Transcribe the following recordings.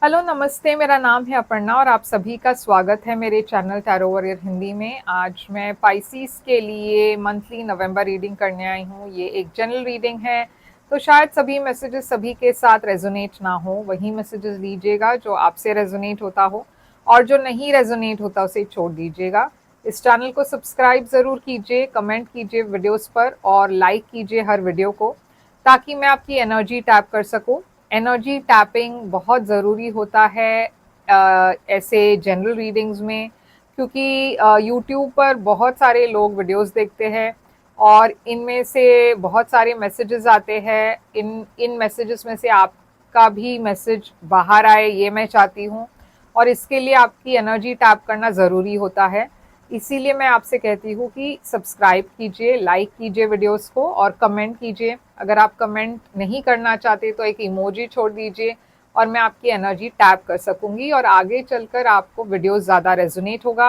Hello नमस्ते, मेरा नाम है अपर्णा और आप सभी का स्वागत है मेरे चैनल टैरो वॉरियर हिंदी में। आज मैं पाइसेस के लिए मंथली नवंबर रीडिंग करने आई हूँ। ये एक जनरल रीडिंग है, तो शायद सभी मैसेजेस सभी के साथ रेजोनेट ना हो। वही मैसेजेस लीजिएगा जो आपसे रेजोनेट होता हो, और जो नहीं रेजोनेट होता उसे छोड़ दीजिएगा। इस चैनल को सब्सक्राइब ज़रूर कीजिए, कमेंट कीजिए वीडियोस पर और लाइक कीजिए हर वीडियो को, ताकि मैं आपकी एनर्जी टैप कर सकूं। एनर्जी टैपिंग बहुत ज़रूरी होता है ऐसे जनरल रीडिंग्स में, क्योंकि यूट्यूब पर बहुत सारे लोग वीडियोस देखते हैं और इनमें से बहुत सारे मैसेजेस आते हैं। इन इन मैसेजेस में से आपका भी मैसेज बाहर आए, ये मैं चाहती हूँ, और इसके लिए आपकी एनर्जी टैप करना ज़रूरी होता है। इसीलिए मैं आपसे कहती हूँ कि सब्सक्राइब कीजिए, लाइक कीजिए वीडियोस को और कमेंट कीजिए। अगर आप कमेंट नहीं करना चाहते तो एक इमोजी छोड़ दीजिए और मैं आपकी एनर्जी टैप कर सकूंगी और आगे चलकर आपको वीडियोस ज़्यादा रेजोनेट होगा।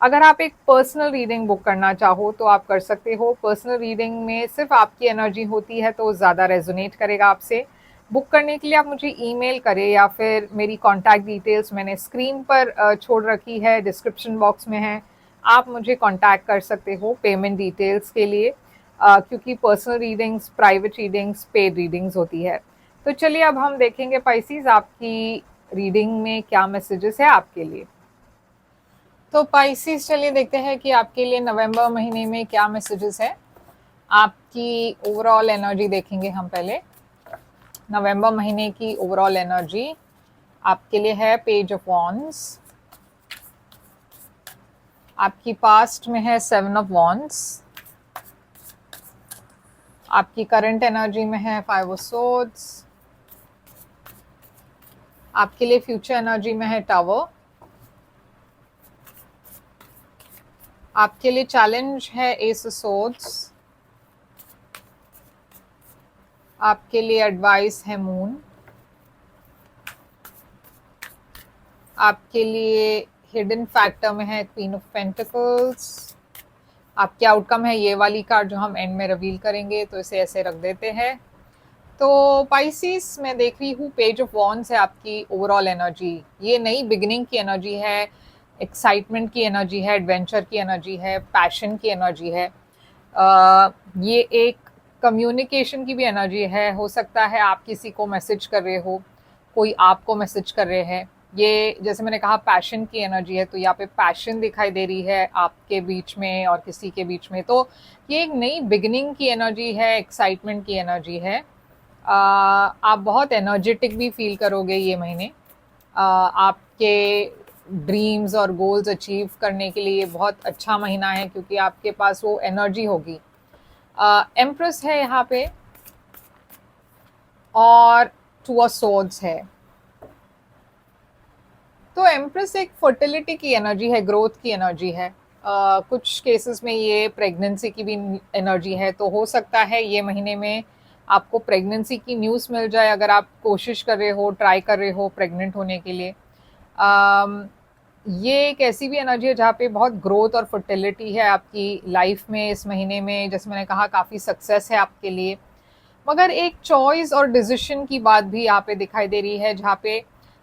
अगर आप एक पर्सनल रीडिंग बुक करना चाहो तो आप कर सकते हो। पर्सनल रीडिंग में सिर्फ आपकी एनर्जी होती है तो ज़्यादा रेजोनेट करेगा आपसे। बुक करने के लिए आप मुझे ईमेल करें या फिर मेरी कॉन्टैक्ट डिटेल्स मैंने स्क्रीन पर छोड़ रखी है, डिस्क्रिप्शन बॉक्स में है। आप मुझे कांटेक्ट कर सकते हो पेमेंट डिटेल्स के लिए, क्योंकि personal readings, private readings, paid readings होती है। तो चलिए अब हम देखेंगे पाइसेस आपकी रीडिंग में क्या मैसेजेस है आपके लिए। तो पाइसेस चलिए देखते हैं कि आपके लिए नवंबर महीने में क्या मैसेजेस है। आपकी ओवरऑल एनर्जी देखेंगे हम पहले। नवंबर महीने की ओवरऑल एनर्जी आपके लिए है पेज ऑफ वॉन्ड्स। आपकी पास्ट में है 7 ऑफ वॉन्ड्स। आपकी करंट एनर्जी में है 5 ऑफ सोर्ड्स। आपके लिए फ्यूचर एनर्जी में है टावर। आपके लिए चैलेंज है एस ऑफ सोर्ड्स। आपके लिए एडवाइस है मून। आपके लिए हिडन फैक्टर में है क्वीन ऑफ पेंटिकल्स। आपके आउटकम है ये वाली कार्ड जो हम एंड में रिवील करेंगे, तो इसे ऐसे रख देते हैं। तो पाइसेस मैं देख रही हूँ पेज ऑफ वॉन्ड्स है आपकी ओवरऑल एनर्जी। ये नई बिगिनिंग की एनर्जी है, एक्साइटमेंट की एनर्जी है, एडवेंचर की एनर्जी है, पैशन की एनर्जी है। ये एक कम्युनिकेशन की भी एनर्जी है। हो सकता है आप किसी को मैसेज कर रहे हो, कोई आपको मैसेज कर रहे हैं। ये जैसे मैंने कहा पैशन की एनर्जी है, तो यहाँ पे पैशन दिखाई दे रही है आपके बीच में और किसी के बीच में। तो ये एक नई बिगिनिंग की एनर्जी है, एक्साइटमेंट की एनर्जी है। आप बहुत एनर्जेटिक भी फील करोगे ये महीने। आपके ड्रीम्स और गोल्स अचीव करने के लिए बहुत अच्छा महीना है, क्योंकि आपके पास वो एनर्जी होगी। एम्प्रेस है यहाँ पे और 2 ऑफ सोर्ड्स है। तो एम्प्रेस एक फर्टिलिटी की एनर्जी है, ग्रोथ की एनर्जी है। कुछ केसेस में ये प्रेगनेंसी की भी एनर्जी है, तो हो सकता है ये महीने में आपको प्रेगनेंसी की न्यूज़ मिल जाए अगर आप कोशिश कर रहे हो, ट्राई कर रहे हो प्रेग्नेंट होने के लिए। ये एक ऐसी भी एनर्जी है जहाँ पे बहुत ग्रोथ और फर्टिलिटी है आपकी लाइफ में इस महीने में। जैसे मैंने कहा काफ़ी सक्सेस है आपके लिए, मगर एक चॉइस और डिसीजन की बात भी यहाँ पे दिखाई दे रही है, जहाँ पे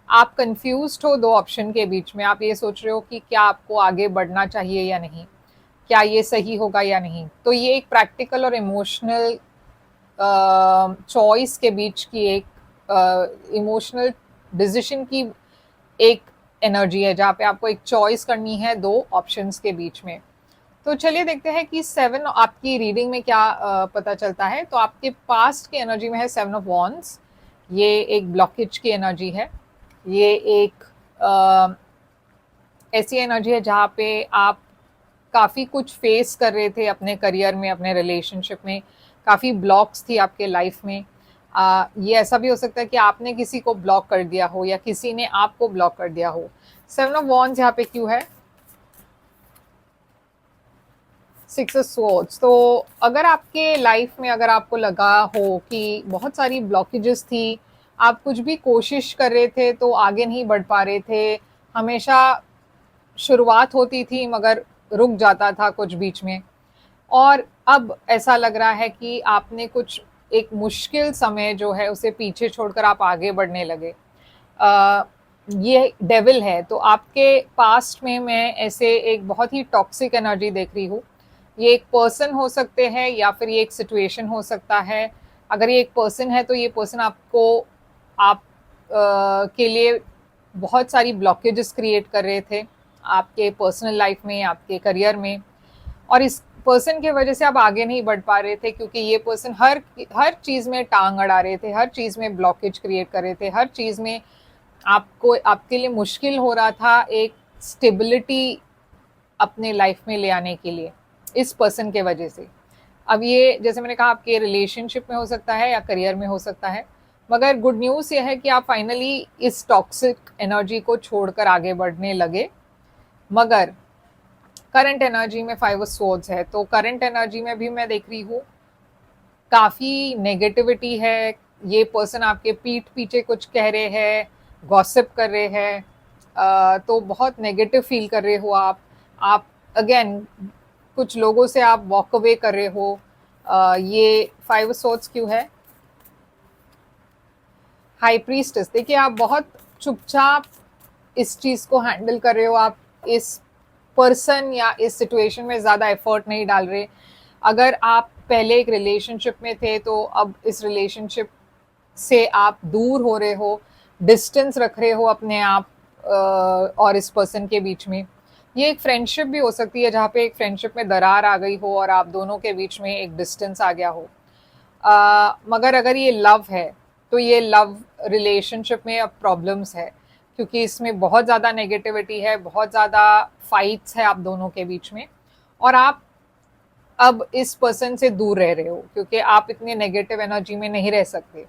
आप कंफ्यूज्ड हो दो ऑप्शन के बीच में। आप ये सोच रहे हो कि क्या आपको आगे बढ़ना चाहिए या नहीं, क्या ये सही होगा या नहीं। तो ये एक प्रैक्टिकल और इमोशनल चॉइस के बीच की एक इमोशनल डिसीजन की एक एनर्जी है, जहाँ पे आपको एक चॉइस करनी है दो ऑप्शंस के बीच में। तो चलिए देखते हैं कि 7 आपकी रीडिंग में क्या पता चलता है। तो आपके पास्ट की एनर्जी में है 7 ऑफ वॉन्ड्स। ये एक ब्लॉकेज की एनर्जी है। ये एक ऐसी एनर्जी है जहाँ पे आप काफ़ी कुछ फेस कर रहे थे अपने करियर में, अपने रिलेशनशिप में। काफ़ी ब्लॉक्स थी आपके लाइफ में। ये ऐसा भी हो सकता है कि आपने किसी को ब्लॉक कर दिया हो या किसी ने आपको ब्लॉक कर दिया हो। 7 ऑफ वॉन्ड्स यहाँ पे क्यों है? 6 ऑफ स्वॉर्ड्स। तो अगर आपके लाइफ में अगर आपको लगा हो कि बहुत सारी ब्लॉकेजेस थी, आप कुछ भी कोशिश कर रहे थे तो आगे नहीं बढ़ पा रहे थे, हमेशा शुरुआत होती थी मगर रुक जाता था कुछ बीच में, और अब ऐसा लग रहा है कि आपने कुछ एक मुश्किल समय जो है उसे पीछे छोड़कर आप आगे बढ़ने लगे। ये डेविल है, तो आपके पास्ट में मैं ऐसे एक बहुत ही टॉक्सिक एनर्जी देख रही हूँ। ये एक पर्सन हो सकते हैं या फिर ये एक सिचुएशन हो सकता है। अगर ये एक पर्सन है तो ये पर्सन आपको आप के लिए बहुत सारी ब्लॉकेजेस क्रिएट कर रहे थे आपके पर्सनल लाइफ में, आपके करियर में, और इस पर्सन की वजह से आप आगे नहीं बढ़ पा रहे थे क्योंकि ये पर्सन हर हर चीज़ में टांग अड़ा रहे थे, हर चीज़ में ब्लॉकेज क्रिएट कर रहे थे, हर चीज़ में आपको आपके लिए मुश्किल हो रहा था एक स्टेबिलिटी अपने लाइफ में ले आने के लिए इस पर्सन के वजह से। अब ये जैसे मैंने कहा आपके रिलेशनशिप में हो सकता है या करियर में हो सकता है, मगर गुड न्यूज़ ये है कि आप फाइनली इस टॉक्सिक एनर्जी को छोड़कर आगे बढ़ने लगे। मगर करंट एनर्जी में 5 ऑफ स्वॉर्ड्स है, तो करंट एनर्जी में भी मैं देख रही हूँ काफ़ी नेगेटिविटी है। ये पर्सन आपके पीठ पीछे कुछ कह रहे हैं, गॉसिप कर रहे हैं, तो बहुत नेगेटिव फील कर रहे हो आप अगेन कुछ लोगों से आप वॉक अवे कर रहे हो। ये 5 ऑफ स्वॉर्ड्स क्यों है? हाई प्रीस्टेस, देखिए आप बहुत चुपचाप इस चीज़ को हैंडल कर रहे हो, आप इस पर्सन या इस सिचुएशन में ज़्यादा एफर्ट नहीं डाल रहे। अगर आप पहले एक रिलेशनशिप में थे तो अब इस रिलेशनशिप से आप दूर हो रहे हो, डिस्टेंस रख रहे हो अपने आप और इस पर्सन के बीच में। ये एक फ्रेंडशिप भी हो सकती है जहाँ पे एक फ्रेंडशिप में दरार आ गई हो और आप दोनों के बीच में एक डिस्टेंस आ गया हो। मगर अगर ये लव है तो ये लव रिलेशनशिप में अब प्रॉब्लम्स है क्योंकि इसमें बहुत ज़्यादा नेगेटिविटी है, बहुत ज़्यादा फाइट्स है आप दोनों के बीच में, और आप अब इस पर्सन से दूर रह रहे हो क्योंकि आप इतने नेगेटिव एनर्जी में नहीं रह सकते।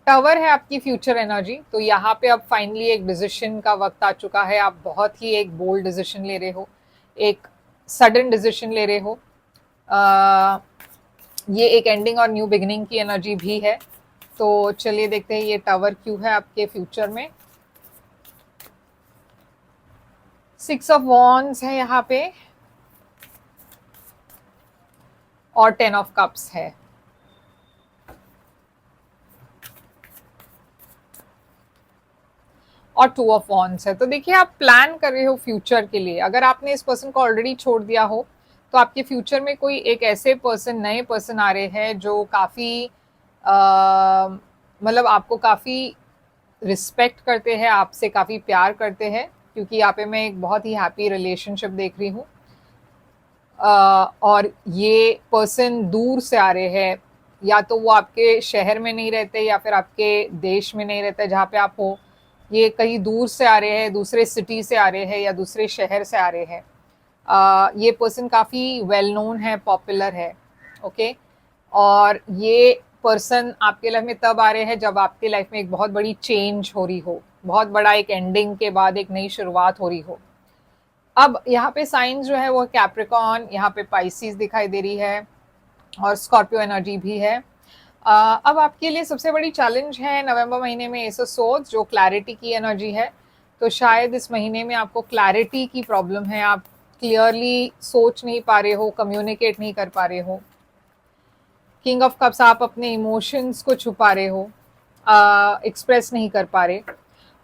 टावर है आपकी फ्यूचर एनर्जी, तो यहाँ पे अब फाइनली एक डिसीजन का वक्त आ चुका है। आप बहुत ही एक बोल्ड डिसीजन ले रहे हो, एक सडन डिसीजन ले रहे हो। ये एक एंडिंग और न्यू बिगिनिंग की एनर्जी भी है। तो चलिए देखते हैं ये टावर क्यों है आपके फ्यूचर में। 6 ऑफ वॉन्ड्स है यहाँ पे और 10 ऑफ कप्स है। और 2 ऑफ वॉन्ड्स है। तो देखिए आप प्लान कर रहे हो फ्यूचर के लिए। अगर आपने इस पर्सन को ऑलरेडी छोड़ दिया हो तो आपके फ्यूचर में कोई एक ऐसे पर्सन, नए पर्सन आ रहे हैं जो काफ़ी मतलब आपको काफ़ी रिस्पेक्ट करते हैं, आपसे काफ़ी प्यार करते हैं, क्योंकि यहाँ पे मैं एक बहुत ही हैप्पी रिलेशनशिप देख रही हूँ। और ये पर्सन दूर से आ रहे हैं, या तो वो आपके शहर में नहीं रहते या फिर आपके देश में नहीं रहते जहाँ पे आप हो। ये कहीं दूर से आ रहे हैं, दूसरे सिटी से आ रहे हैं या दूसरे शहर से आ रहे हैं। ये पर्सन काफ़ी वेल नोन है, पॉपुलर है, ओके। और ये पर्सन आपके लाइफ में तब आ रहे हैं जब आपके लाइफ में एक बहुत बड़ी चेंज हो रही हो, बहुत बड़ा एक एंडिंग के बाद एक नई शुरुआत हो रही हो। अब यहाँ पे साइंस जो है वो कैप्रिकॉन, यहाँ पे पाइसिस दिखाई दे रही है और स्कॉर्पियो एनर्जी भी है। अब आपके लिए सबसे बड़ी चैलेंज है नवंबर महीने में एस ऑफ सोर्ड्स, जो क्लैरिटी की एनर्जी है। तो शायद इस महीने में आपको क्लैरिटी की प्रॉब्लम है, आप क्लियरली सोच नहीं पा रहे हो, कम्युनिकेट नहीं कर पा रहे हो। किंग ऑफ कप्स, आप अपने इमोशंस को छुपा रहे हो, एक्सप्रेस नहीं कर पा रहे।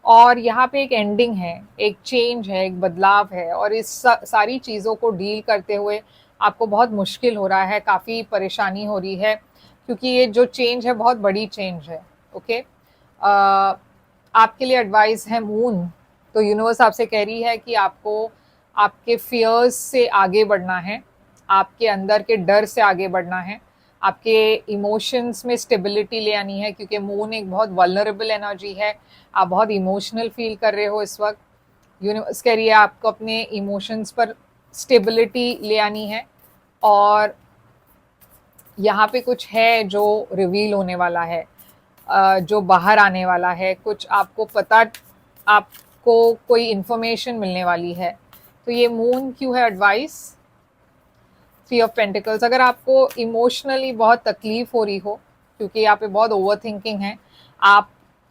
और यहाँ पे एक एंडिंग है, एक चेंज है, एक बदलाव है, और इस सारी चीज़ों को डील करते हुए आपको बहुत मुश्किल हो रहा है, काफ़ी परेशानी हो रही है, क्योंकि ये जो चेंज है बहुत बड़ी चेंज है, ओके। आपके लिए एडवाइस है मून। तो यूनिवर्स आपसे कह रही है कि आपको आपके फियर्स से आगे बढ़ना है, आपके अंदर के डर से आगे बढ़ना है, आपके इमोशंस में स्टेबिलिटी ले आनी है, क्योंकि मून एक बहुत वल्नरेबल एनर्जी है। आप बहुत इमोशनल फील कर रहे हो इस वक्त। यूनिवर्स कह रही है आपको अपने इमोशंस पर स्टेबिलिटी ले आनी है, और यहाँ पे कुछ है जो रिवील होने वाला है, जो बाहर आने वाला है, कुछ आपको पता, आपको कोई इन्फॉर्मेशन मिलने वाली है। तो ये मून क्यों है एडवाइस? 3 ऑफ पेंटिकल्स, अगर आपको इमोशनली बहुत तकलीफ हो रही हो, क्योंकि यहाँ पे बहुत ओवर थिंकिंग है, आप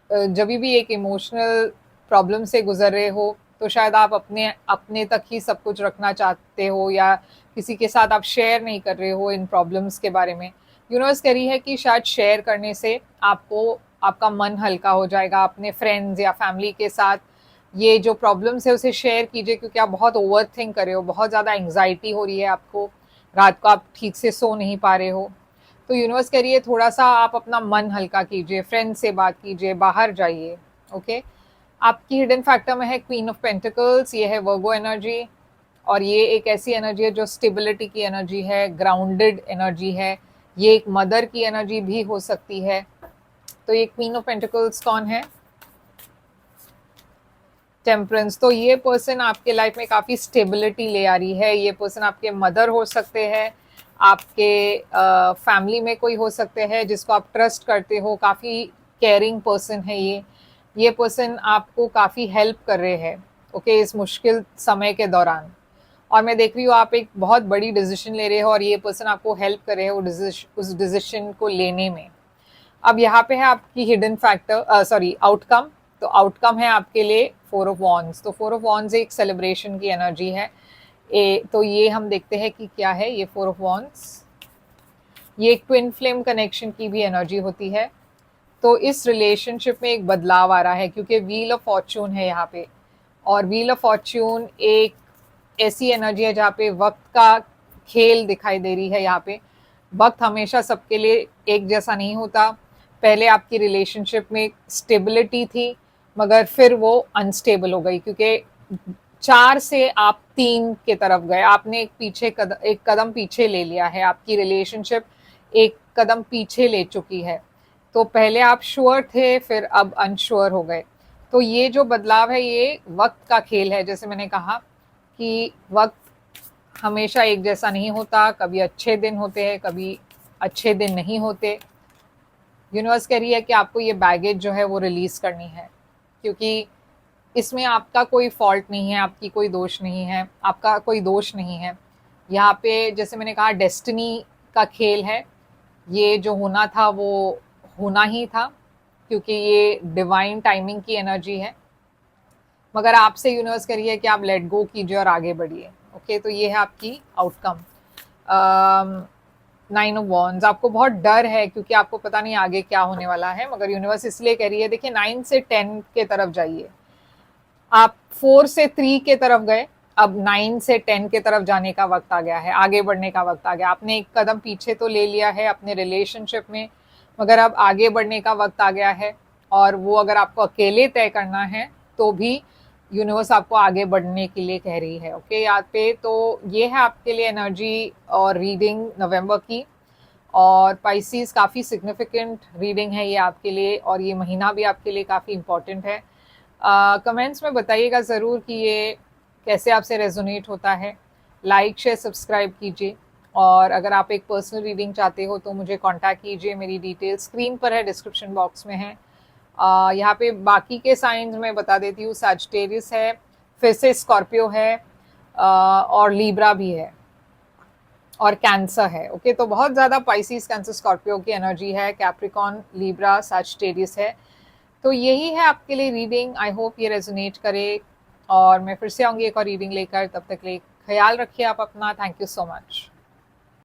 जब भी एक इमोशनल प्रॉब्लम से गुजर रहे हो तो शायद आप अपने अपने तक ही सब कुछ रखना चाहते हो, या किसी के साथ आप शेयर नहीं कर रहे हो इन प्रॉब्लम्स के बारे में। यूनिवर्स कह रही है कि शायद शेयर करने से आपको आपका मन हल्का हो जाएगा। अपने फ्रेंड्स या फैमिली के साथ ये जो प्रॉब्लम्स है उसे शेयर कीजिए, क्योंकि आप बहुत ओवर थिंक कर रहे हो, बहुत ज़्यादा एंग्जाइटी हो रही है आपको, रात को आप ठीक से सो नहीं पा रहे हो। तो यूनिवर्स कह रही है थोड़ा सा आप अपना मन हल्का कीजिए, फ्रेंड से बात कीजिए, बाहर जाइए। ओके, आपकी हिडन फैक्टर में है क्वीन ऑफ पेंटिकल्स, ये है वर्गो एनर्जी, और ये एक ऐसी एनर्जी है जो स्टेबिलिटी की एनर्जी है, ग्राउंडेड एनर्जी है। ये एक मदर की एनर्जी भी हो सकती है। तो ये क्वीन ऑफ पेंटिकल्स कौन है? टेम्परेंस। तो ये पर्सन आपके लाइफ में काफ़ी स्टेबिलिटी ले आ रही है। ये पर्सन आपके मदर हो सकते हैं, आपके फैमिली में कोई हो सकते हैं जिसको आप ट्रस्ट करते हो, काफ़ी केयरिंग पर्सन है ये पर्सन आपको काफ़ी हेल्प कर रहे हैं, ओके, इस मुश्किल समय के दौरान। और मैं देख रही हूँ आप एक बहुत बड़ी डिसीजन ले रहे हो और ये पर्सन आपको हेल्प कर रहे हैं उस डिसीजन को लेने में। अब यहाँ पे है आपकी हिडन फैक्टर, सॉरी, आउटकम। तो आउटकम है आपके लिए 4 ऑफ वॉन्ड्स। तो 4 ऑफ वॉन्ड्स एक सेलिब्रेशन की एनर्जी है। तो ये हम देखते हैं कि क्या है ये 4 ऑफ वॉन्ड्स। ये एक ट्विन फ्लेम कनेक्शन की भी एनर्जी होती है। तो इस रिलेशनशिप में एक बदलाव आ रहा है, क्योंकि व्हील ऑफ फॉर्च्यून है यहाँ पे, और व्हील ऑफ फॉर्च्यून एक ऐसी एनर्जी है जहाँ पे वक्त का खेल दिखाई दे रही है। यहाँ पे वक्त हमेशा सबके लिए एक जैसा नहीं होता। पहले आपकी रिलेशनशिप में स्टेबिलिटी थी, मगर फिर वो अनस्टेबल हो गई, क्योंकि 4 से आप 3 के तरफ गए। आपने एक कदम पीछे ले लिया है, आपकी रिलेशनशिप एक कदम पीछे ले चुकी है। तो पहले आप श्योर थे, फिर अब अनश्योर हो गए। तो ये जो बदलाव है ये वक्त का खेल है। जैसे मैंने कहा कि वक्त हमेशा एक जैसा नहीं होता, कभी अच्छे दिन होते हैं, कभी अच्छे दिन नहीं होते। यूनिवर्स कह रही है कि आपको ये बैगेज जो है वो रिलीज करनी है, क्योंकि इसमें आपका कोई फॉल्ट नहीं है, आपकी कोई दोष नहीं है, आपका कोई दोष नहीं है। यहाँ पे जैसे मैंने कहा डेस्टिनी का खेल है। ये जो होना था वो होना ही था, क्योंकि ये डिवाइन टाइमिंग की एनर्जी है। मगर आपसे यूनिवर्स कह रही है कि आप लेट गो कीजिए और आगे बढ़िए। ओके, तो ये है आपकी आउटकम। 9 of wands. आपको बहुत डर है क्योंकि आपको पता नहीं आगे क्या होने वाला है, मगर यूनिवर्स इसलिए कह रही है, देखिए 9 से 10 के तरफ जाइए। आप 4 से 3 के तरफ गए, अब 9 से 10 के तरफ जाने का वक्त आ गया है, आगे बढ़ने का वक्त आ गया। आपने एक कदम पीछे तो ले लिया है अपने रिलेशनशिप में, मगर अब आगे बढ़ने का वक्त आ गया है। और वो अगर आपको अकेले तय करना है तो भी यूनिवर्स आपको आगे बढ़ने के लिए कह रही है। ओके, यहाँ पे तो ये है आपके लिए एनर्जी और रीडिंग नवंबर की। और पाइसीज काफ़ी सिग्निफिकेंट रीडिंग है ये आपके लिए, और ये महीना भी आपके लिए काफ़ी इम्पोर्टेंट है। कमेंट्स में बताइएगा ज़रूर कि ये कैसे आपसे रेजोनेट होता है। लाइक शेयर सब्सक्राइब कीजिए, और अगर आप एक पर्सनल रीडिंग चाहते हो तो मुझे कांटेक्ट कीजिए। मेरी डिटेल स्क्रीन पर है, डिस्क्रिप्शन बॉक्स में है। यहाँ पे बाकी के साइंस मैं बता देती हूँ। सैजिटेरियस है, फिर से स्कॉर्पियो है, और लीब्रा भी है, और कैंसर है। ओके, तो बहुत ज़्यादा पाइसिस, कैंसर, स्कॉर्पियो की एनर्जी है। कैप्रिकॉन, लीब्रा, सैजिटेरियस है। तो यही है आपके लिए रीडिंग। आई होप ये रेजोनेट करे, और मैं फिर से आऊँगी एक और रीडिंग लेकर। तब तक के लिए ख्याल रखिए आप अपना। Thank you so much.